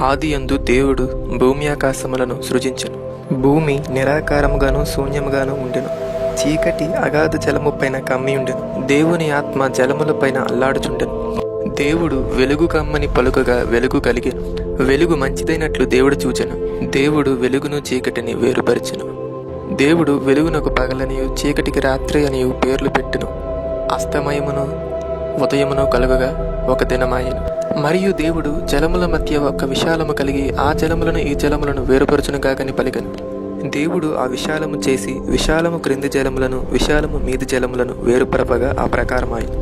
ఆదియందు దేవుడు భూమి ఆకాశములను సృజించెను. భూమి నిరాకారముగాను శూన్యముగాను ఉండెను. చీకటి అగాధ జలము పైన కమ్మియుండెను. దేవుని ఆత్మ జలములపైన అల్లాడుచుండెను. దేవుడు వెలుగు కమ్మని పలుకగా వెలుగు కలిగెను. వెలుగు మంచిదైనట్లు దేవుడు చూచెను. దేవుడు వెలుగును చీకటిని వేరుపరిచెను. దేవుడు వెలుగునకు పగలనియు చీకటికి రాత్రి అనియు పేర్లు పెట్టెను. అస్తమయమును ఉదయమును కలుగగా ఒక దినమాయెను. మరియు దేవుడు జలముల మధ్య ఒక విశాలము కలిగి ఆ జలములను ఈ జలములను వేరుపరచునుగాకని పలికెను. దేవుడు ఆ విశాలము చేసి విశాలము క్రింది జలములను విశాలము మీది జలములను వేరుపరపగా ఆ ప్రకారమాయెను.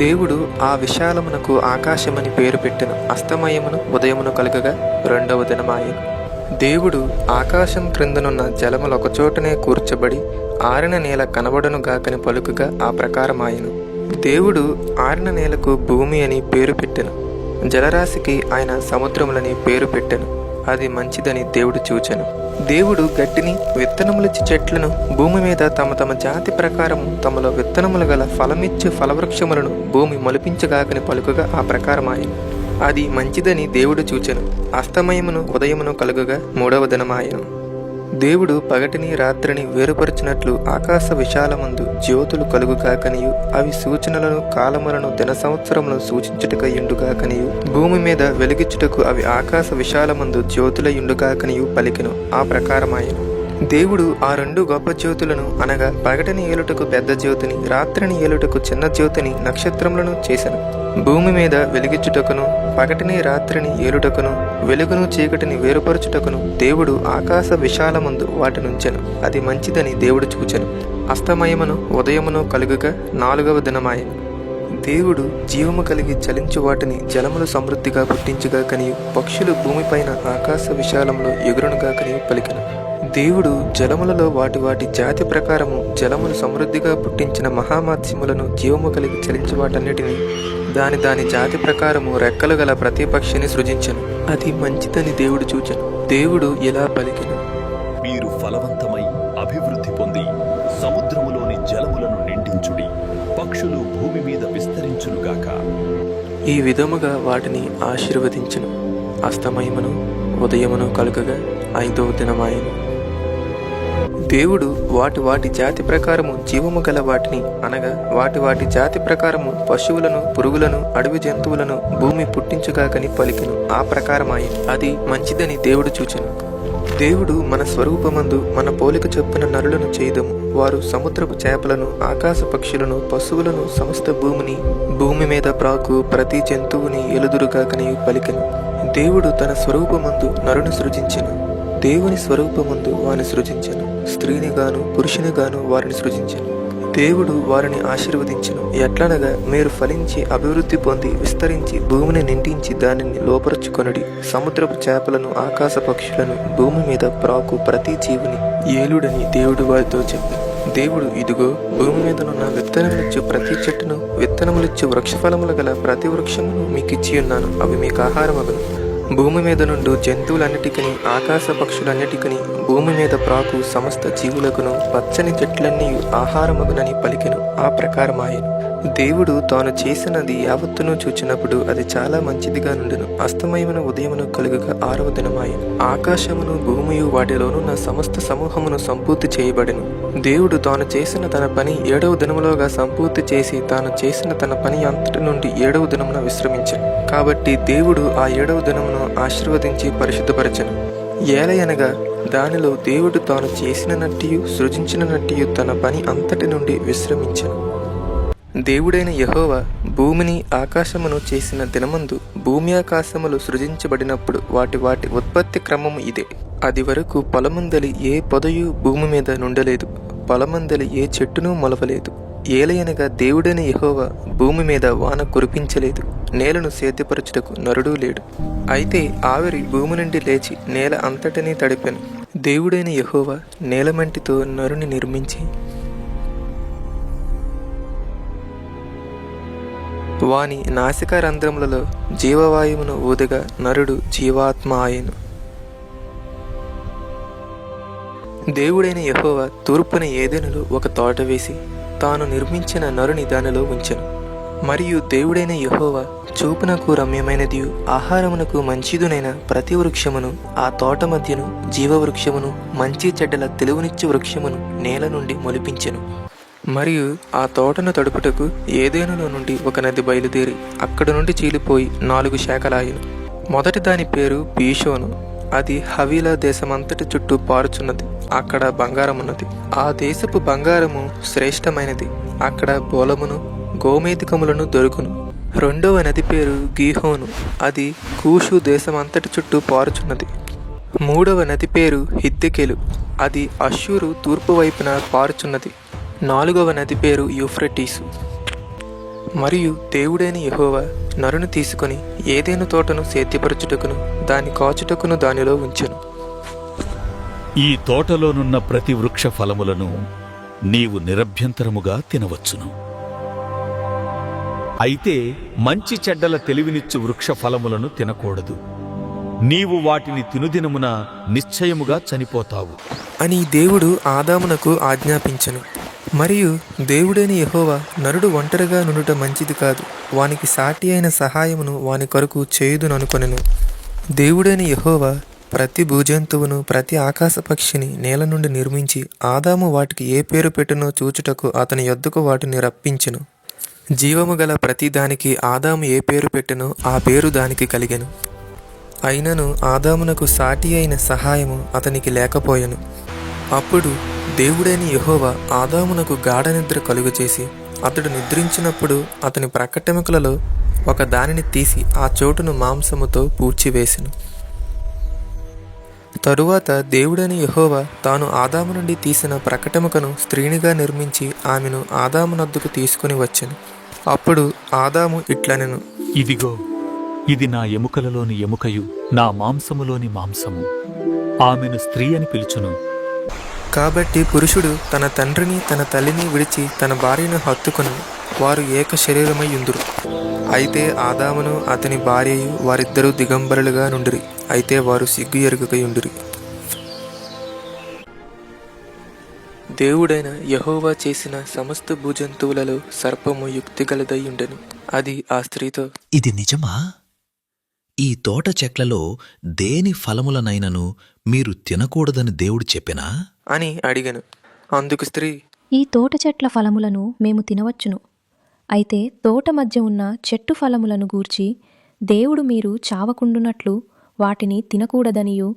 దేవుడు ఆ విశాలమునకు ఆకాశమని పేరు పెట్టెను. అస్తమయమును ఉదయమును కలుగగా రెండవ దినమాయెను. దేవుడు ఆకాశం క్రిందనున్న జలములు ఒకచోటనే కూర్చబడి ఆరిన నేల కనబడును గాకని పలుకగా ఆ ప్రకారమాయెను. దేవుడు ఆరిన నేలకు భూమి అని పేరు పెట్టెను. జలరాశికి ఆయన సముద్రములని పేరు పెట్టెను. అది మంచిదని దేవుడు చూచెను. దేవుడు గడ్డిని విత్తనములిచ్చి చెట్లను భూమి మీద తమ తమ జాతి ప్రకారము తమలో విత్తనములు గల ఫలమిచ్చు ఫలవృక్షములను భూమి మొలిపించగాకని పలుకగా ఆ ప్రకారమాయెను. అది మంచిదని దేవుడు చూచెను. అస్తమయమును ఉదయమును కలుగగా మూడవ దినమాయెను. దేవుడు పగటిని రాత్రిని వేరుపరచినట్లు ఆకాశ విశాలమందు జ్యోతులు కలుగుగాకనియు అవి సూచనలను కాలములను దిన సంవత్సరములను సూచించుటకయుండుగాకనియు భూమి మీద వెలిగించుటకు అవి ఆకాశ విశాలమందు జ్యోతులయుండుగాకనియు పలికెను. ఆ ప్రకారమాయెను. దేవుడు ఆ రెండు గొప్ప జ్యోతులను అనగా పగటిని ఏలుటకు పెద్ద జ్యోతిని రాత్రిని ఏలుటకు చిన్న జ్యోతిని నక్షత్రములను చేసెను. భూమి మీద వెలిగించుటకును పగటిని రాత్రిని ఏలుటకును వెలుగును చీకటిని వేరుపరచుటకును దేవుడు ఆకాశ విశాలమందు వాటినుంచెను. అది మంచిదని దేవుడు చూచెను. అస్తమయమును ఉదయమును కలుగగా నాలుగవ దినమాయెను. దేవుడు జీవము కలిగి చలించు వాటిని జలములు సమృద్ధిగా పుట్టించుగా కనియు పక్షులు భూమిపైన ఆకాశ విశాలంలో ఎగురునుగా కనియు పలికెను. దేవుడు జలములలో వాటి వాటి జాతి ప్రకారము జలములు సమృద్ధిగా పుట్టించిన మహామాత్స్యములను జీవము కలిగి చలించు వాటన్నిటిని దాని దాని జాతి ప్రకారము రెక్కలు గల ప్రతి పక్షిని సృజించెను. అది మంచిదని దేవుడు చూచెను. దేవుడు ఇలా పలికెను: మీరు ఫలవంతమై అభివృద్ధి పొంది సముద్రములోని జలములను నిండించుడి, పక్షులు భూమి మీద విస్తరించునుగాక. ఈ విధముగా వాటిని ఆశీర్వదించెను. అస్తమయమును ఉదయమును కలుగగా ఐదవ దినమాయెను. దేవుడు వాటి వాటి జాతి ప్రకారము జీవము గల వాటిని అనగా వాటి వాటి జాతి ప్రకారము పశువులను పురుగులను అడవి జంతువులను భూమి పుట్టించుగాకని పలికెను. ఆ ప్రకారమాయెను. అది మంచిదని దేవుడు చూచెను. దేవుడు మన స్వరూపమందు మన పోలిక చొప్పున నరులను చేయుదము. వారు సముద్రపు చేపలను ఆకాశ పక్షులను పశువులను సమస్త భూమిని భూమి మీద ప్రాకు ప్రతి జంతువుని ఎలుదురుగాకని పలికెను. దేవుడు తన స్వరూపమందు నరుని సృజించెను. దేవుని స్వరూపమందు వారిని సృజించెను. స్త్రీని గాను పురుషుని గాను వారిని సృజించెను. దేవుడు వారిని ఆశీర్వదించెను. ఎట్లనగా మీరు ఫలించి అభివృద్ధి పొంది విస్తరించి భూమిని నిండించి దానిని లోపరుచుకొనుడి. సముద్రపు చేపలను ఆకాశ పక్షులను భూమి మీద ప్రాకు ప్రతి జీవుని ఏలుడని దేవుడు వారితో చెప్పాను. దేవుడు ఇదిగో భూమి మీదనున్న విత్తనములిచ్చు ప్రతి చెట్టును విత్తనములిచ్చు వృక్షఫలములు గల ప్రతి వృక్షమును మీకు ఇచ్చి ఉన్నాను. అవి మీకు ఆహారమగును. భూమి మీద నుండి జంతువులన్నిటికీ ఆకాశ పక్షులన్నిటికీ భూమి మీద ప్రాకు సమస్త జీవులకును పచ్చని చెట్లన్నీ ఆహారమగునని పలికెను. ఆ ప్రకారమాయెను. దేవుడు తాను చేసినది యావత్తును చూచినప్పుడు అది చాలా మంచిదిగా నుండెను. అస్తమయమును ఉదయమును కలుగగా ఆరవ దినమాయెను. ఆకాశమును భూమియు వాటిలోనున్న సమస్త సమూహమును సంపూర్తి చేయబడెను. దేవుడు తాను చేసిన తన పని ఏడవ దినములోగా సంపూర్తి చేసి తాను చేసిన తన పని అంతటి నుండి ఏడవ దినమున విశ్రమించెను. కాబట్టి దేవుడు ఆ ఏడవ దినమును ఆశీర్వదించి పరిశుద్ధపరచెను. ఏలయనగా దానిలో దేవుడు తాను చేసినట్టియు సృజించినట్టియు తన పని అంతటి నుండి విశ్రమించెను. దేవుడైన యెహోవా భూమిని ఆకాశమును చేసిన దినమందు భూమి ఆకాశములు సృజించబడినప్పుడు వాటి వాటి ఉత్పత్తి క్రమము ఇదే. అది వరకు పొలమందలి ఏ పొదయు భూమి మీద నుండలేదు, పొలమందలి ఏ చెట్టును మొలవలేదు. ఏలయనగా దేవుడైన యెహోవా భూమి మీద వాన కురిపించలేదు, నేలను సేద్యపరచుటకు నరుడు లేడు. అయితే ఆవిరి భూమి నుండి లేచి నేల అంతటినీ తడిపెను. దేవుడైన యెహోవా నేలమంటితో నరుని నిర్మించి వాని నాసిక రంధ్రములలో జీవవాయువును ఊదగా నరుడు జీవాత్మ ఆయెను. దేవుడైన యెహోవా తూర్పున ఏదెనులో ఒక తోట వేసి తాను నిర్మించిన నరుని దానిలో ఉంచెను. మరియు దేవుడైన యెహోవా చూపునకు రమ్యమైనదియు ఆహారమునకు మంచిదునైన ప్రతి వృక్షమును ఆ తోట మధ్యను జీవవృక్షమును మంచి చెడ్డల తెలివినిచ్చు వృక్షమును నేల నుండి మొలిపించెను. మరియు ఆ తోటను తడుపుటకు ఏదేనులో నుండి ఒక నది బయలుదేరి అక్కడ నుండి చీలిపోయి 4 శాఖలాయెను. మొదటి దాని పేరు పీషోను. అది హవీలా దేశమంతటి చుట్టూ పారుచున్నది. అక్కడ బంగారమున్నది. ఆ దేశపు బంగారము శ్రేష్టమైనది. అక్కడ బోలమును గోమేధికములను దొరుకును. రెండవ నది పేరు గీహోను. అది కూషు దేశమంతటి చుట్టూ పారుచున్నది. మూడవ నది పేరు హిద్దెకెలు. అది అష్షూరు తూర్పు వైపున పారుచున్నది. నాలుగవ నది పేరు యూఫ్రటీసు. మరియు దేవుడైన యెహోవా నరుని తీసుకొని ఏదైనా తోటను సేద్యపరచుటకును దాని కాచుటకును దానిలో ఉంచెను. ఈ తోటలోనున్న ప్రతి వృక్ష ఫలములను నీవు నిరభ్యంతరముగా తినవచ్చును. అయితే మంచి చెడ్డల తెలివినిచ్చు వృక్ష ఫలములను తినకూడదు. నీవు వాటిని తినుదినమున నిశ్చయముగా చనిపోతావు అని దేవుడు ఆదామునకు ఆజ్ఞాపించెను. మరియు దేవుడైన యెహోవా నరుడు ఒంటరిగా నుండుట మంచిది కాదు, వానికి సాటి అయిన సహాయమును వాని కొరకు చేయుదుననుకొనెను. దేవుడైన యెహోవా ప్రతి భూజంతువును ప్రతి ఆకాశ పక్షిని నేల నుండి నిర్మించి ఆదాము వాటికి ఏ పేరు పెట్టునో చూచుటకు అతని యొద్దకు వాటిని రప్పించెను. జీవము గల ప్రతి దానికి ఆదాము ఏ పేరు పెట్టెనో ఆ పేరు దానికి కలిగెను. అయినను ఆదామునకు సాటి అయిన సహాయము అతనికి లేకపోయెను. అప్పుడు దేవుడైన యెహోవా ఆదామునకు గాఢ నిద్ర కలుగచేసి అతడు నిద్రించినప్పుడు అతని ప్రక్కటెముకలలో ఒక దానిని తీసి ఆ చోటును మాంసముతో పూడ్చివేసెను. తరువాత దేవుడైన యెహోవా తాను ఆదాము నుండి తీసిన ప్రక్కటెముకను స్త్రీనిగా నిర్మించి ఆమెను ఆదామునొద్దకు తీసుకుని వచ్చెను. అప్పుడు ఆదాము ఇట్లనెను, ఇదిగో, ఇది నా ఎముకలలోని ఎముకయు నా మాంసములోని మాంసము. ఆమెను స్త్రీ అని పిలుచును. కాబట్టి పురుషుడు తన తండ్రిని తన తల్లిని విడిచి తన భార్యను హత్తుకొని వారు ఏక శరీరమై యుందురు. అయితే ఆదామును అతని భార్యయు వారిద్దరూ దిగంబరులుగా నుండిరి. అయితే వారు సిగ్గు ఎరుగకయుండిరి. దేవుడైన యెహోవా చేసిన సమస్త భూజంతువులలో సర్పము యుక్తిగలదై ఉండెను. అది ఆ స్త్రీతో, ఇది నిజమా? ఈ తోట చెట్లలో దేని ఫలములనైనను మీరు తినకూడదని దేవుడు చెప్పెనా అని అడిగెను. అందుకు స్త్రీ, ఈ తోట చెట్ల ఫలములను మేము తినవచ్చును. అయితే తోట మధ్య ఉన్న చెట్టు ఫలములను గూర్చి దేవుడు మీరు చావకుండునట్లు వాటిని తినకూడదనియూ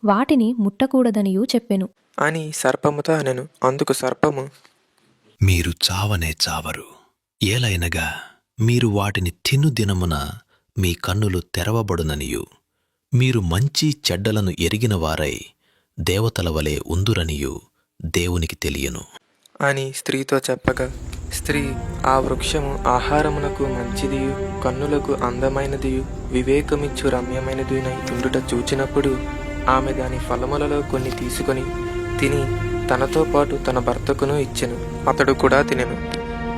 వాటిని ముట్టకూడదనియూ చెప్పెను అని సర్పముతో అనెను. అందుకు సర్పము, మీరు చావనే చావరు. ఏలైనగా మీరు వాటిని తిను దినమున మీ కన్నులు తెరవబడుననియు మీరు మంచి చెడ్డలను ఎరిగిన వారై దేవతల వలె ఉందురనియు దేవునికి తెలియను అని స్త్రీతో చెప్పగా, స్త్రీ ఆ వృక్షము ఆహారమునకు మంచిదియు కన్నులకు అందమైనదియు వివేకమిచ్చు రమ్యమైనదినై ఉండుట చూచినప్పుడు ఆమె దాని ఫలములలో కొన్ని తీసుకొని తిని తనతో పాటు తన భర్తకును ఇచ్చెను. అతడు కూడా తినెను.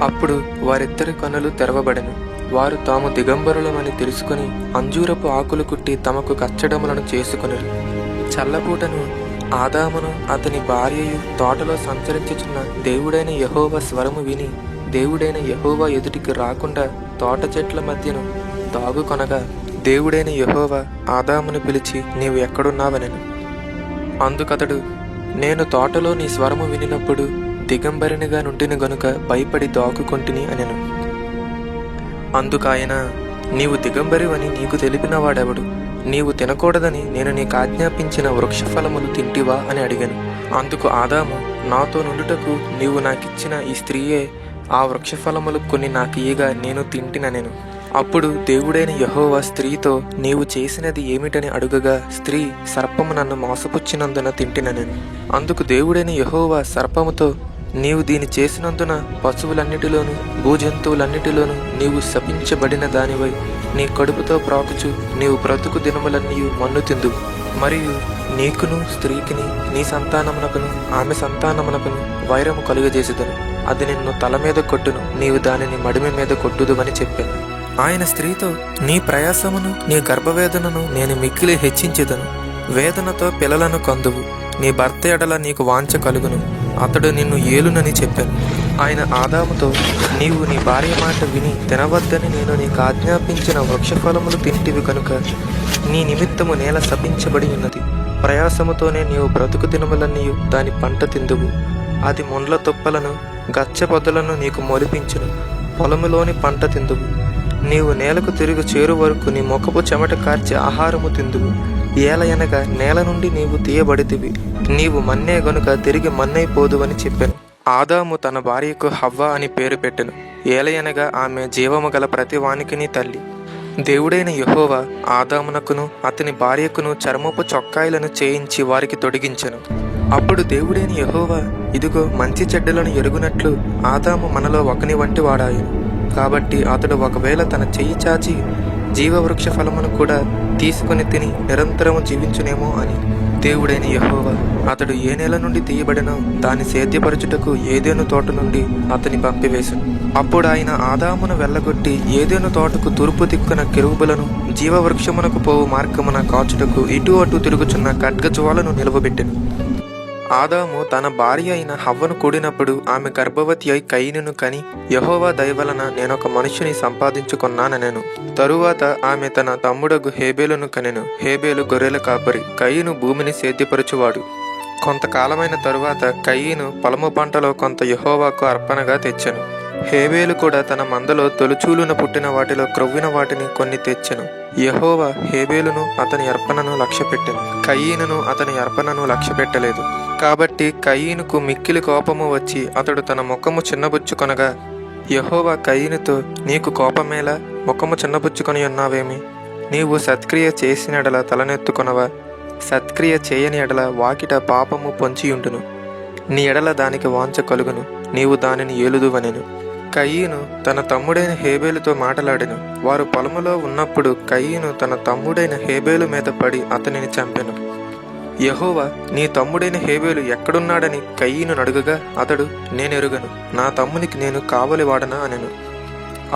అప్పుడు వారిద్దరి కన్నులు తెరవబడెను. వారు తాము దిగంబరులమని తెలుసుకుని అంజూరపు ఆకులు కుట్టి తమకు కచ్చడములను చేసుకొనిరి. చల్లపూటను ఆదామును అతని భార్యయు తోటలో సంచరించుచున్న దేవుడైన యెహోవా స్వరము విని దేవుడైన యెహోవా ఎదుటికి రాకుండా తోట చెట్ల మధ్యను దాగుకొనగా దేవుడైన యెహోవా ఆదామును పిలిచి, నీవు ఎక్కడున్నావనెను. అందుకతడు, నేను తోటలో నీ స్వరము వినినప్పుడు దిగంబరినిగా నుండిని గనుక భయపడి దాక్కుకొంటిని అనెను. అందుకాయన, నీవు దిగంబరివని నీకు తెలిపిన వాడెవడు? నీవు తినకూడదని నేను నీకు ఆజ్ఞాపించిన వృక్షఫలములు తింటివా అని అడిగాను. అందుకు ఆదాము, నాతో నుండుటకు నీవు నాకిచ్చిన ఈ స్త్రీయే ఆ వృక్షఫలములు కొన్ని నాకు ఇయ్యగా నేను తింటిననెను. అప్పుడు దేవుడైన యెహోవా స్త్రీతో, నీవు చేసినది ఏమిటని అడుగగా స్త్రీ, సర్పము నన్ను మోసపుచ్చినందున తింటిననెను. అందుకు దేవుడైన యెహోవా సర్పముతో, నీవు దీని చేసినందున పశువులన్నిటిలోనూ భూజంతువులన్నిటిలోనూ నీవు శపించబడిన దానివై నీ కడుపుతో ప్రాకుచు నీవు బ్రతుకు దినములన్నీ మన్ను తిందు. మరియు నీకును స్త్రీకిని నీ సంతానమునకును ఆమె సంతానమునకును వైరము కలుగజేసేదను. అది నిన్ను తల మీద కొట్టును, నీవు దానిని మడిమి మీద కొట్టుదువని చెప్పాను. ఆయన స్త్రీతో, నీ ప్రయాసమును నీ గర్భవేదనను నేను మిక్కిలి హెచ్చించెదను. వేదనతో పిల్లలను కందువు. నీ భర్త ఎడల నీకు వాంఛ కలుగును, అతడు నిన్ను ఏలునని చెప్పాను. ఆయన ఆదాముతో, నీవు నీ భార్య మాట విని తినవద్దని నేను నీకు ఆజ్ఞాపించిన వృక్షఫలములు తింటివి కనుక నీ నిమిత్తము నేల శపించబడి ఉన్నది. ప్రయాసముతోనే నీవు బ్రతుకు దినములన్నీయు దాని పంట తిందువు. అది ముండ్ల తుప్పలను గచ్చ పొదలను నీకు మొలిపించును. పొలములోని పంట తిందువు. నీవు నేలకు తిరిగి చేరు వరకు నీ ముఖపు చెమట కార్చి ఆహారము తిందువు. ఏలయనగా నేల నుండి నీవు తీయబడితివి. నీవు మన్నే గనుక తిరిగి మన్నైపోదువని చెప్పాను. ఆదాము తన భార్యకు హవ్వ అని పేరు పెట్టెను. ఏలయనగా ఆమె జీవము గల ప్రతి వానికిని తల్లి. దేవుడైన యెహోవా ఆదామునకును అతని భార్యకును చర్మపు చొక్కాయలను చేయించి వారికి తొడిగించెను. అప్పుడు దేవుడైన యెహోవా, ఇదిగో మంచి చెడ్డలను ఎరుగునట్లు ఆదాము మనలో ఒకని వంటి వాడాయను. కాబట్టి అతడు ఒకవేళ తన చెయ్యి చాచి జీవవృక్ష ఫలమును కూడా తీసుకుని తిని నిరంతరము జీవించునేమో అని. దేవుడైన యెహోవా అతడు ఏ నేల నుండి తీయబడినో దాన్ని సేద్యపరచుటకు ఏదేను తోట నుండి అతని పంపివేశను. అప్పుడు ఆయన ఆదామును వెళ్ళగొట్టి ఏదేను తోటకు తూర్పు దిక్కున కెరూబులను, జీవవృక్షమునకు పోవు మార్గమున కాచుటకు ఇటు అటు తిరుగుచున్న ఖడ్గజ్వాలను నిలవబెట్టెను. ఆదాము తన భార్య అయిన హవ్వను కూడినప్పుడు ఆమె గర్భవతి అయి కయీనును కని, యెహోవా దయవలన నేనొక మనుష్యుని సంపాదించుకొన్నానెను. తరువాత ఆమె తన తమ్ముడగు హేబేలును కనెను. హేబేలు గొర్రెల కాపరి, కయీను భూమిని సేద్యపరచువాడు. కొంతకాలమైన తరువాత కయీను పొలము పంటలో కొంత యెహోవాకు అర్పణగా తెచ్చెను. హేబేలు కూడా తన మందలో తొలుచూలున పుట్టిన వాటిలో క్రొవ్విన వాటిని కొన్ని తెచ్చెను. యెహోవా హేబేలును అతని అర్పణను లక్ష్యపెట్టెను, కయీనును అతని అర్పణను లక్ష్యపెట్టలేదు. కాబట్టి కయీనుకు మిక్కిలి కోపము వచ్చి అతడు తన ముఖము చిన్నబుచ్చుకొనగా, యెహోవా కయీనుతో, నీకు కోపమేలా? ముఖము చిన్నబుచ్చుకొని ఉన్నావేమి? నీవు సత్క్రియ చేసిన ఎడల తలనెత్తుకొనవా? సత్క్రియ చేయని ఎడల వాకిట పాపము పొంచియుండును. నీ ఎడల దానికి వాంఛ కలుగును, నీవు దానిని ఏలుదువనెను. కయీను తన తమ్ముడైన హేబేలుతో మాటలాడెను. వారు పొలములో ఉన్నప్పుడు కయీను తన తమ్ముడైన హేబేలు మీద పడి అతనిని చంపెను. యెహోవా, నీ తమ్ముడైన హేబేలు ఎక్కడున్నాడని కయీను అడుగగా అతడు, నేనెరుగను, నా తమ్మునికి నేను కావలివాడనా అనెను.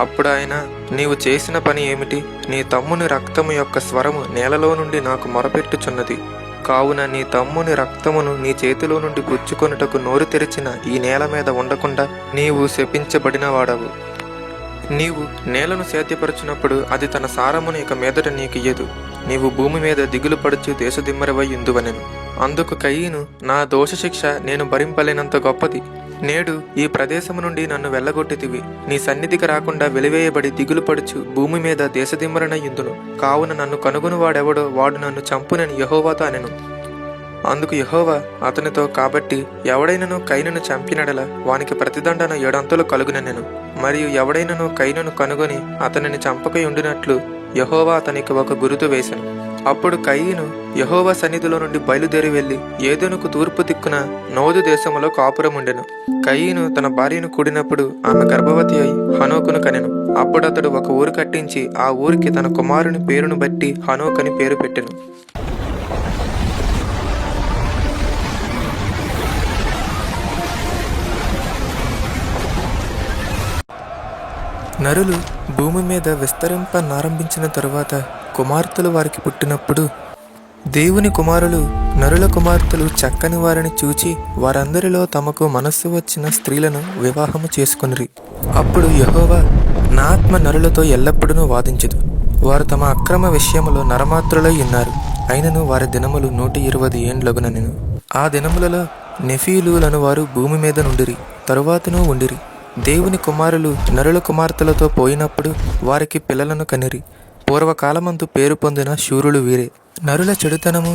అప్పుడు ఆయన, నీవు చేసిన పని ఏమిటి? నీ తమ్ముని రక్తము యొక్క స్వరము నేలలో నుండి నాకు మొరపెట్టుచున్నది. కావున నీ తమ్ముని రక్తమును నీ చేతిలో నుండి పుచ్చుకొనుటకు నోరు తెరిచిన ఈ నేల మీద ఉండకుండా నీవు శపించబడిన వాడవు. నీవు నేలను సేద్యపరచునప్పుడు అది తన సారమును ఇక మీదట నీకియ్యదు. నీవు భూమి మీద దిగులు పడుచు దేశదిమ్మరవై ఉందువనెను. అందుకు కయీను, నా దోషశిక్ష నేను భరింపలేనంత గొప్పది. నేడు ఈ ప్రదేశము నుండి నన్ను వెళ్ళగొట్టితివి. నీ సన్నిధికి రాకుండా వెలివేయబడి దిగులు పడుచు భూమి మీద దేశదిమ్మరనై యుందును. కావున నన్ను కనుగొనువాడెవడో వాడు నన్ను చంపునని యెహోవాతో అనెను. అందుకు యెహోవా అతనితో, కాబట్టి ఎవడైనను కయీనును చంపినడల వానికి ప్రతిదండన 7 అంతులు కలుగునెను. మరియు ఎవడైనను కయీనును కనుగొని అతనిని చంపక ఉండినట్లు యెహోవా అతనికి ఒక గురుతు వేసెను. అప్పుడు కయీను యెహోవా సన్నిధిలో నుండి బయలుదేరి వెళ్లి ఏదెనుకు తూర్పు దిక్కున నోదు దేశములో కాపురముండెను. కయీను తన భార్యను కూడినప్పుడు ఆమె గర్భవతి అయి హనోకును కనెను. అప్పుడు అతడు ఒక ఊరు కట్టించి ఆ ఊరికి తన కుమారుని పేరును బట్టి హనోక్ అని పేరు పెట్టెను. నరులు భూమి మీద విస్తరింపనారంభించిన తరువాత కుమార్తెలు వారికి పుట్టినప్పుడు దేవుని కుమారులు నరుల కుమార్తెలు చక్కని వారిని చూచి వారందరిలో తమకు మనస్సు వచ్చిన స్త్రీలను వివాహము చేసుకొనిరి. అప్పుడు యెహోవా, నా ఆత్మ నరులతో ఎల్లప్పుడూ వాదించదు. వారు తమ అక్రమ విషయములో నరమాత్రులై ఉన్నారు. అయినను వారి దినములు 120 ఏండ్లగునెను. ఆ దినములలో నెఫీలులను వారు భూమి మీద నుండిరి, తరువాతను ఉండిరి. దేవుని కుమారులు నరుల కుమార్తెలతో పోయినప్పుడు వారికి పిల్లలను కనిరి. పూర్వకాలమందు పేరు పొందిన శూరులు వీరే. నరుల చెడుతనము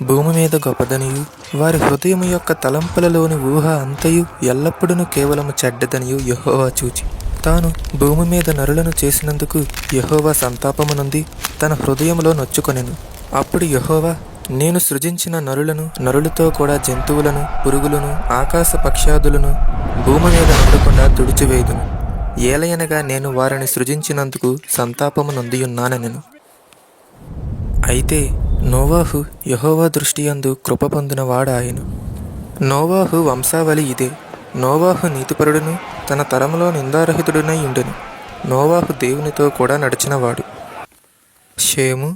భూమి మీద గొప్పదనియు వారి హృదయము యొక్క తలంపులలోని ఊహ అంతయు ఎల్లప్పుడూ కేవలము చెడ్డదనియు యెహోవా చూచి తాను భూమి మీద నరులను చేసినందుకు యెహోవా సంతాపము నొంది తన హృదయములో నొచ్చుకొనెను. అప్పుడు యెహోవా, నేను సృజించిన నరులను, నరులతో కూడా జంతువులను, పురుగులను, ఆకాశ పక్ష్యాదులను భూమి మీద ఉండకుండా తుడిచివేయుదును. ఏలయనగా నేను వారిని సృజించినందుకు సంతాపము నొందియున్నానెను. అయితే నోవాహు యెహోవా దృష్టి యందు కృప పొందిన వాడాయెను. నోవాహు వంశావళి ఇదే. నోవాహు నీతిపరుడును తన తరములో నిందారహితుడునై ఉండెను. నోవాహు దేవునితో కూడా నడిచినవాడు. షేము,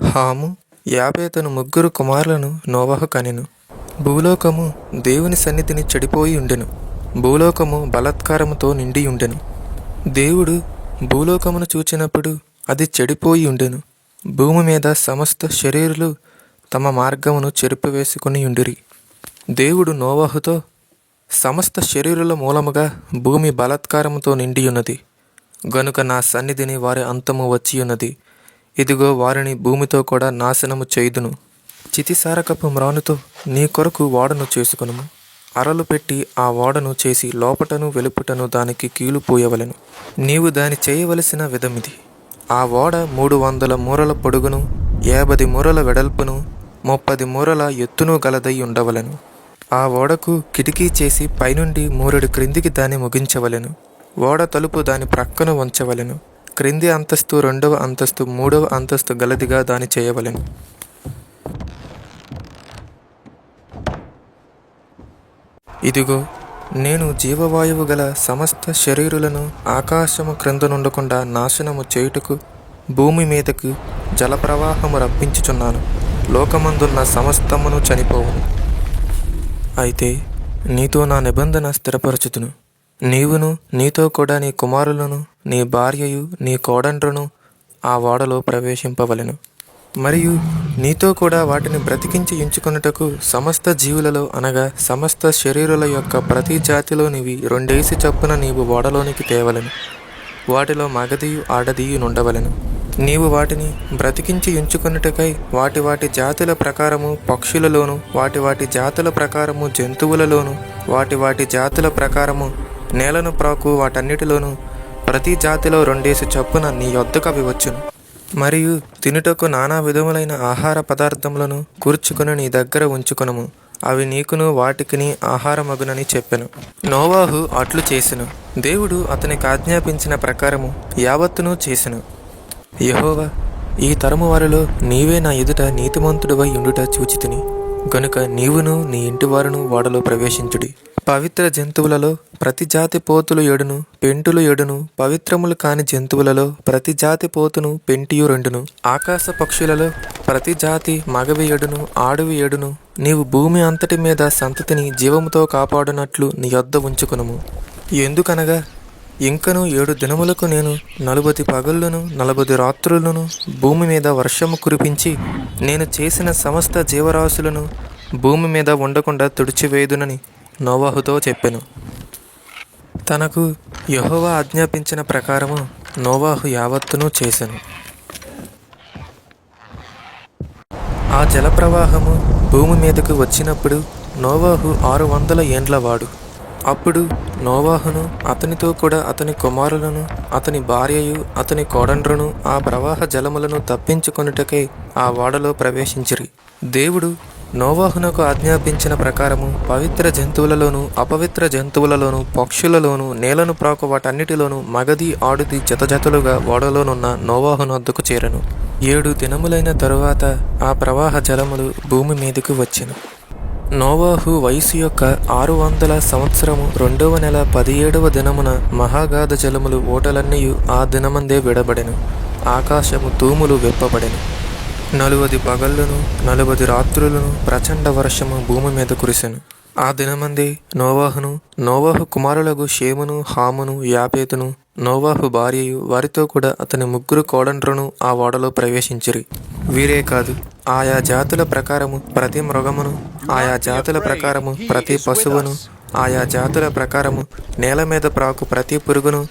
హాము, యాపేతను 3 కుమారులను నోవాహు కనెను. భూలోకము దేవుని సన్నిధిని చెడిపోయి ఉండెను. భూలోకము బలాత్కారముతో నిండి ఉండెను. దేవుడు భూలోకమును చూచినప్పుడు అది చెడిపోయి ఉండెను. భూమి మీద సమస్త శరీరులు తమ మార్గమును చెరిపివేసుకుని ఉండిరి. దేవుడు నోవహుతో, సమస్త శరీరుల మూలముగా భూమి బలాత్కారముతో నిండి ఉన్నది గనుక నా సన్నిధిని వారి అంతము వచ్చియున్నది. ఇదిగో వారిని భూమితో కూడా నాశనము చేయుదును. చితిసారకపు మ్రానుతో నీ కొరకు ఓడను చేసుకొనుము. అరలు పెట్టి ఆ ఓడను చేసి లోపటను వెలుపుటను దానికి కీలు పూయవలెను. నీవు దాని చేయవలసిన విధమిది. ఆ ఓడ 300 మూరల పొడుగును, 50 మూరల వెడల్పును, 30 మూరల ఎత్తును గలదై ఉండవలెను. ఆ ఓడకు కిటికీ చేసి పైనుండి 3 క్రిందికి దాన్ని ముగించవలెను. ఓడ తలుపు దాని ప్రక్కన ఉంచవలెను. క్రింది అంతస్తు 2వ అంతస్తు 3వ అంతస్తు గలదిగా దాని చేయవలెను. ఇదిగో నేను జీవవాయువు గల సమస్త శరీరులను ఆకాశము క్రింద నుండకుండా నాశనము చేయుటకు భూమి మీదకు జలప్రవాహము రప్పించుచున్నాను. లోకమందున్న సమస్తమును చనిపోవును. అయితే నీతో నా నిబంధన స్థిరపరచుతును. నీవును నీతో కూడా నీ కుమారులను, నీ భార్యయు, నీ కోడండ్రును ఆ ఓడలో ప్రవేశింపవలెను. మరియు నీతో కూడా వాటిని బ్రతికించి ఎంచుకొనుటకు సమస్త జీవులలో అనగా సమస్త శరీరుల యొక్క ప్రతి జాతిలో నీవి 2 చొప్పున నీవు ఓడలోనికి తేవలెను. వాటిలో మగదియు ఆడదియు నుండవలెను. నీవు వాటిని బ్రతికించి ఎంచుకొనుటకై వాటి వాటి జాతుల ప్రకారము పక్షులలోను, వాటి వాటి జాతుల ప్రకారము జంతువులలోను, వాటి వాటి జాతుల ప్రకారము నేలను ప్రాకు వాటన్నిటిలోనూ ప్రతి జాతిలో 2 చొప్పున నీ యొద్దకు అవి వచ్చును. మరియు తినుటకు నానా విధములైన ఆహార పదార్థములను కూర్చుకుని నీ దగ్గర ఉంచుకొనుము. అవి నీకును వాటికిని ఆహారమగునని చెప్పెను. నోవాహు అట్లు చేసెను. దేవుడు అతనికి ఆజ్ఞాపించిన ప్రకారము యావత్తును చేసెను. యెహోవా, ఈ తరము వారిలో నీవే నా ఎదుట నీతిమంతుడివై ఉండుట చూచితిని గనుక నీవును నీ ఇంటివారును ఓడలో ప్రవేశించుడి. పవిత్ర జంతువులలో ప్రతి జాతి పోతులు 7, పెంటులు 7, పవిత్రములు కాని జంతువులలో ప్రతి జాతి పోతును పెంటియు 2, ఆకాశ పక్షులలో ప్రతి జాతి మగవి 7, ఆడవి 7. నీవు భూమి అంతటి మీద సంతతిని జీవముతో కాపాడునట్లు నీ యొద్ద ఉంచుకొనుము. ఎందుకనగా ఇంకను 7 దినములకు నేను 40 పగళ్ళును 40 రాత్రులను భూమి మీద వర్షము కురిపించి నేను చేసిన సమస్త జీవరాశులను భూమి మీద ఉండకుండా తుడిచివేయుదునని నోవాహుతో చెప్పెను. తనకు యెహోవా ఆజ్ఞాపించిన ప్రకారము నోవాహు యావత్తును చేసెను. ఆ జలప్రవాహము భూమి మీదకు వచ్చినప్పుడు నోవాహు 600 ఏండ్లవాడు. అప్పుడు నోవాహును అతనితో కూడా అతని కుమారులను, అతని భార్యయు, అతని కోడండ్రును ఆ ప్రవాహ జలములను తప్పించుకొనుటకై ఆ ఓడలో ప్రవేశించిరి. దేవుడు నోవాహునకు ఆజ్ఞాపించిన ప్రకారము పవిత్ర జంతువులలోను, అపవిత్ర జంతువులలోను, పక్షులలోను, నేలను ప్రాకు వాటన్నిటిలోను మగది ఆడుది జతజతలుగా ఓడలోనున్న నోవాహు నొద్దకు చేరెను. 7 దినములైన తరువాత ఆ ప్రవాహ జలములు భూమి మీదకు వచ్చెను. నోవాహు వయసు యొక్క 600 సంవత్సరము 2వ నెల 17వ దినమున మహాగాధ జలములు ఓటలన్నీయు ఆ దినమందే విడబడెను. ఆకాశము తూములు విప్పబడెను. 40 పగళ్ళును 40 రాత్రులను ప్రచండ వర్షము భూమి మీద కురిసెను. ఆ దినమందే నోవాహు కుమారులకు షేమును, హామును, యాపేతును, నోవాహు భార్యయు వారితో కూడా అతని 3 కోడండ్రును ఆ ఓడలో ప్రవేశించిరి. వీరే కాదు, ఆయా జాతుల ప్రకారము ప్రతి మృగమును, ఆయా జాతుల ప్రకారము ప్రతి పశువును, ఆయా జాతుల ప్రకారము నేల మీద ప్రాకు ప్రతి పురుగును,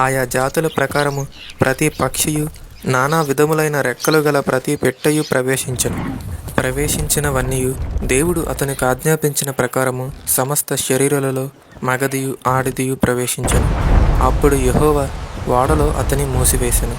ఆయా జాతుల ప్రకారము ప్రతి పక్షియు, నానా విధములైన రెక్కలు గల ప్రతి పెట్టయు ప్రవేశించినవన్నీయు దేవుడు అతనికి ఆజ్ఞాపించిన ప్రకారము సమస్త శరీరులలో మగదియు ఆడిదియు ప్రవేశించెను. అప్పుడు యెహోవా ఓడలో అతని మూసివేసెను.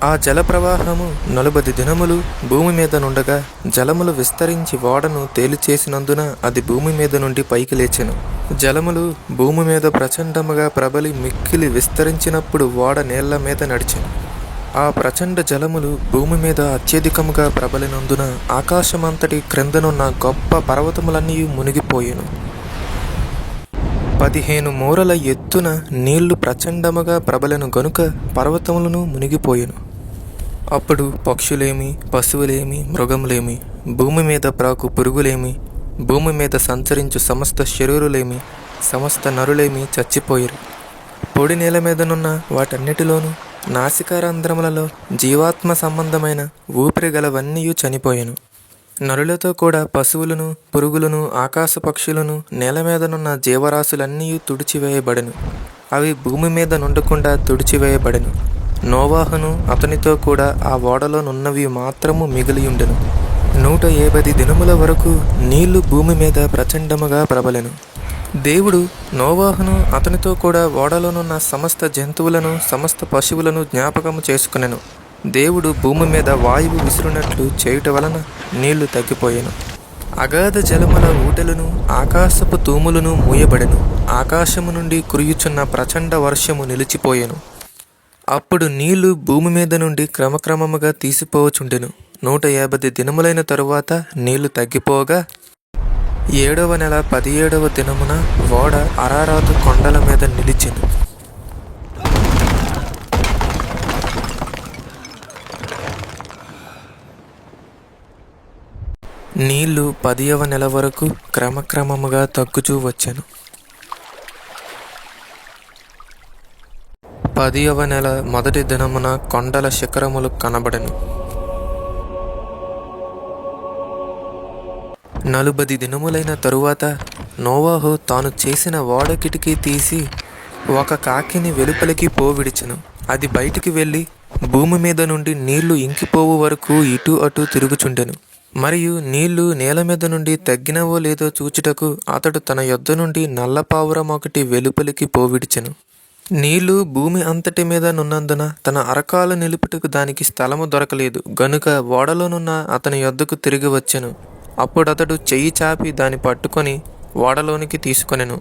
ఆ జలప్రవాహము 40 దినములు భూమి మీద నుండగా జలములు విస్తరించి ఓడను తేలిచేసినందున అది భూమి మీద నుండి పైకి లేచెను. జలములు భూమి మీద ప్రచండముగా ప్రబలి మిక్కిలి విస్తరించినప్పుడు ఓడ నీళ్ల మీద నడిచెను. ఆ ప్రచండ జలములు భూమి మీద అత్యధికముగా ప్రబలినందున ఆకాశమంతటి క్రిందనున్న గొప్ప పర్వతములన్నీ మునిగిపోయెను. 15 మూరల ఎత్తున నీళ్లు ప్రచండముగా ప్రబలెను గనుక పర్వతములను మునిగిపోయెను. అప్పుడు పక్షులేమి, పశువులేమి, మృగములేమి, భూమి మీద ప్రాకు పురుగులేమి, భూమి మీద సంచరించు సమస్త శరీరులేమి సమస్త నరులేమి చచ్చిపోయిరి. పొడి నేల మీదనున్న వాటన్నిటిలోనూ నాసికారంధ్రములలో జీవాత్మ సంబంధమైన ఊపిరి గలవన్నీ చనిపోయెను. నరులతో కూడా పశువులను, పురుగులను, ఆకాశ పక్షులను, నేల మీదనున్న జీవరాశులన్నీ తుడిచివేయబడెను. అవి భూమి మీద నుండకుండా తుడిచివేయబడెను. నోవాహును అతనితో కూడా ఆ ఓడలోనున్నవి మాత్రము మిగిలియుండెను. 150 దినముల వరకు నీళ్లు భూమి మీద ప్రచండముగా ప్రబలెను. దేవుడు నోవాహును అతనితో కూడా ఓడలోనున్న సమస్త జంతువులను, సమస్త పశువులను జ్ఞాపకము చేసుకునెను. దేవుడు భూమి మీద వాయువు విసురునట్లు చేయుట వలన నీళ్లు తగ్గిపోయెను. అగాధ జలముల ఊటలను, ఆకాశపు తూములను మూయబడెను. ఆకాశము నుండి కురియుచున్న ప్రచండ వర్షము నిలిచిపోయెను. అప్పుడు నీళ్లు భూమి మీద నుండి క్రమక్రమముగా తీసిపోవచుండెను. 150 దినములైన తరువాత నీళ్లు తగ్గిపోగా 7వ నెల 17వ దినమున ఓడ అరారాతు కొండల మీద నిలిచెను. నీళ్లు 10వ నెల వరకు క్రమక్రమముగా తగ్గుచూ వచ్చెను. 10వ నెల మొదటి దినమున కొండల శిఖరములు కనబడెను. 40 దినములైన తరువాత నోవాహు తాను చేసిన ఓడ కిటికీ తీసి ఒక కాకిని వెలుపలికి పోవిడిచెను. అది బయటికి వెళ్ళి భూమి మీద నుండి నీళ్లు ఇంకిపోవు వరకు ఇటు అటు తిరుగుచుండెను. మరియు నీళ్లు నేల మీద నుండి తగ్గినవో లేదో చూచుటకు అతడు తన యొద్ద నుండి నల్ల పావురం ఒకటి వెలుపలికి పోవిడిచెను. నీళ్లు భూమి అంతటి మీద నున్నందున తన అరకాలు నిలుపుటకు దానికి స్థలము దొరకలేదు గనుక ఓడలోనున్న అతని యొద్దకు తిరిగి వచ్చెను. అప్పుడతడు చెయ్యి చాపి దాన్ని పట్టుకొని ఓడలోనికి తీసుకొనెను.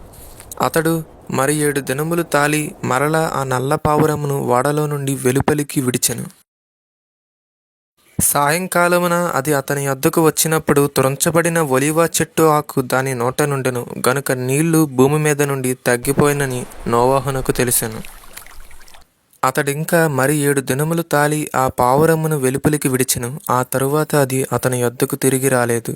అతడు మరి 7 దినములు తాలి మరలా ఆ నల్ల పావురమును ఓడలో నుండి వెలుపలికి విడిచెను. సాయంకాలమున అది అతని యొద్దకు వచ్చినప్పుడు తుంచబడిన ఒలీవ చెట్టు ఆకు దాని నోట నుండెను గనుక నీళ్లు భూమి మీద నుండి తగ్గిపోయినని నోవాహునకు తెలిసెను. అతడింకా మరి 7 దినములు తాలి ఆ పావురమును వెలుపలికి విడిచెను. ఆ తరువాత అది అతని యొద్దకు తిరిగి రాలేదు.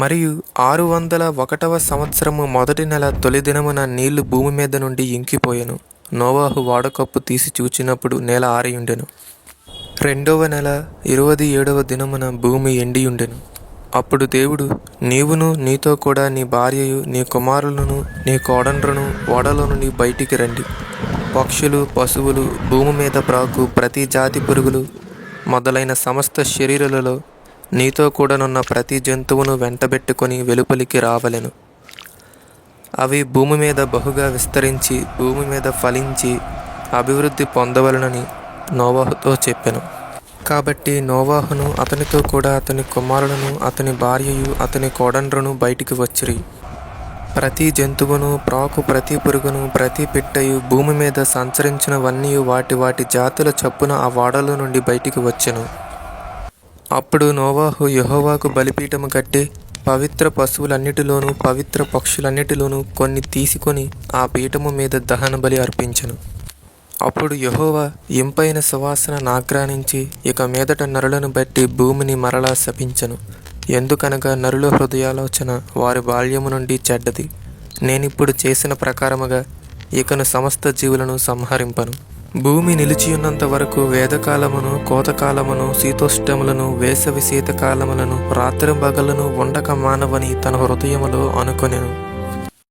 మరియు 601వ సంవత్సరము మొదటి నెల తొలి దినమున నీళ్లు భూమి మీద నుండి ఇంకిపోయెను. నోవాహు ఓడకప్పు తీసి చూచినప్పుడు నేల ఆరియుండెను. 2వ నెల 27వ దినమున భూమి ఎండియుండెను. అప్పుడు దేవుడు, నీవును నీతో కూడా నీ భార్యయు నీ కుమారులను నీ కోడండ్రును ఓడలో నుండి బయటికి రండి. పక్షులు, పశువులు, భూమి మీద ప్రాకు ప్రతి జాతి పురుగులు మొదలైన సమస్త శరీరులలో నీతో కూడానున్న ప్రతి జంతువును వెంటబెట్టుకొని వెలుపలికి రావలెను. అవి భూమి మీద బహుగా విస్తరించి భూమి మీద ఫలించి అభివృద్ధి పొందవలనని నోవాహుతో చెప్పెను. కాబట్టి నోవాహును అతనితో కూడా అతని కుమారులను అతని భార్యయు అతని కోడండ్రును బయటికి వచ్చిరి. ప్రతి జంతువును ప్రాకు ప్రతి పురుగును ప్రతి పిట్టయు భూమి మీద సంచరించినవన్నీ వాటి వాటి జాతుల చప్పున ఆ ఓడలో నుండి బయటికి వచ్చెను. అప్పుడు నోవాహు యెహోవాకు బలిపీఠము కట్టి పవిత్ర పశువులన్నిటిలోనూ పవిత్ర పక్షులన్నిటిలోనూ కొన్ని తీసుకొని ఆ పీఠము మీద దహన బలి అర్పించెను. అప్పుడు యెహోవా ఇంపైన సువాసన నాగ్రానించి ఇక మీదట నరులను బట్టి భూమిని మరలా శపించెను. ఎందుకనగా నరుల హృదయాలోచన వారి బాల్యము నుండి చెడ్డది. నేనిప్పుడు చేసిన ప్రకారముగా ఇకను సమస్త జీవులను సంహరింపను. భూమి నిలిచియున్నంత వరకు వేదకాలమును, కోతకాలమును, శీతోష్టములను, వేసవి శీతకాలములను, రాత్రింబగలను ఉండక మానవని తన హృదయములో అనుకొనెను.